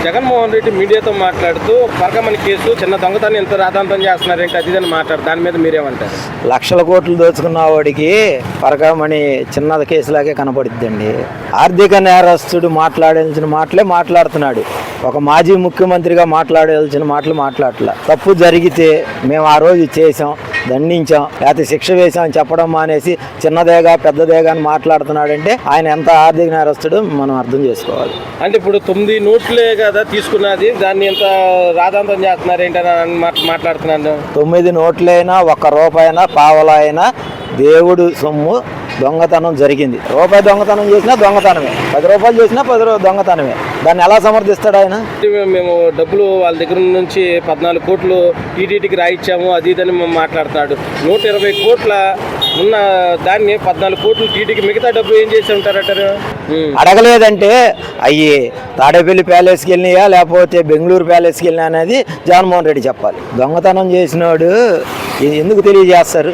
జగన్మోహన్ రెడ్డి మీడియాతో మాట్లాడుతూ పరకమణి కేసు చిన్న దొంగతనం ఎంత రాద్ధాంతం చేస్తున్నారు ఏంటి అది మాట్లాడు, దాని మీద మీరేమంటారు? లక్షల కోట్లు దోచుకున్న వాడికి పరకమణి చిన్న కేసులాగే కనపడుద్దండి. ఆర్థిక నేరస్తుడు మాట్లాడాల్సిన మాటలే మాట్లాడుతున్నాడు. ఒక మాజీ ముఖ్యమంత్రిగా మాట్లాడాల్సిన మాటలు మాట్లాడలే. తప్పు జరిగితే మేము ఆ రోజు చేసాం, దండించాం, లేకపోతే శిక్ష వేసాం అని చెప్పడం మానేసి చిన్నదేగా పెద్దదేగా అని మాట్లాడుతున్నాడంటే ఆయన ఎంత ఆర్థిక నేరస్తుడు మనం అర్థం చేసుకోవాలి. అంటే ఇప్పుడు 9 నోట్లే కదా తీసుకున్నది, దాన్ని ఎంత రాద్ధాంతం చేస్తున్నారు ఏంటని మాట్లాడుతున్నాను. 9 నోట్లైనా 1 రూపాయనా పావలా అయినా దేవుడు సొమ్ము దొంగతనం జరిగింది. రూపాయి దొంగతనం చేసినా దొంగతనమే, 10 రూపాయలు చేసినా 10 దొంగతనమే. దాన్ని ఎలా సమర్థిస్తాడు ఆయన? మేము డబ్బులు వాళ్ళ దగ్గర నుంచి 14 కోట్లు టీటీడీకి రాయిచ్చాము అది ఇదని మాట్లాడుతున్నాడు. 120 కోట్ల ఉన్న దాన్ని 14 కోట్లు టీటీడీకి, మిగతా డబ్బు ఏం చేసి ఉంటారంటారు? అడగలేదంటే అయ్యి తాడేపల్లి ప్యాలెస్కి వెళ్ళినాయా లేకపోతే బెంగళూరు ప్యాలెస్కి వెళ్ళినా అనేది జగన్మోహన్ రెడ్డి చెప్పాలి. దొంగతనం చేసినాడు ఎందుకు తెలియజేస్తారు?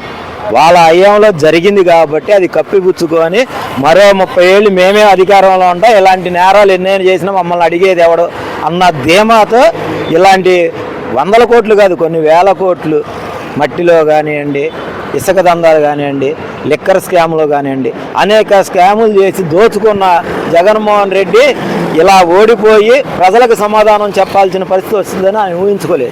వాళ్ళ అయ్యంలో జరిగింది కాబట్టి అది కప్పిపుచ్చుకొని మరో 30 ఏళ్ళు మేమే అధికారంలో ఉంటాం, ఇలాంటి నేరాలు ఎన్నైనా చేసినా మమ్మల్ని అడిగేది ఎవడు అన్న ధీమాతో ఇలాంటి 100 కోట్లు కాదు కొన్ని వేల కోట్లు మట్టిలో కానివ్వండి, ఇసుక దందాలు కానివ్వండి, లిక్కర్ స్కాములు కానివ్వండి, అనేక స్కాములు చేసి దోచుకున్న జగన్మోహన్ రెడ్డి ఇలా ఓడిపోయి ప్రజలకు సమాధానం చెప్పాల్సిన పరిస్థితి వస్తుందని ఆయన ఊహించుకోలేదు.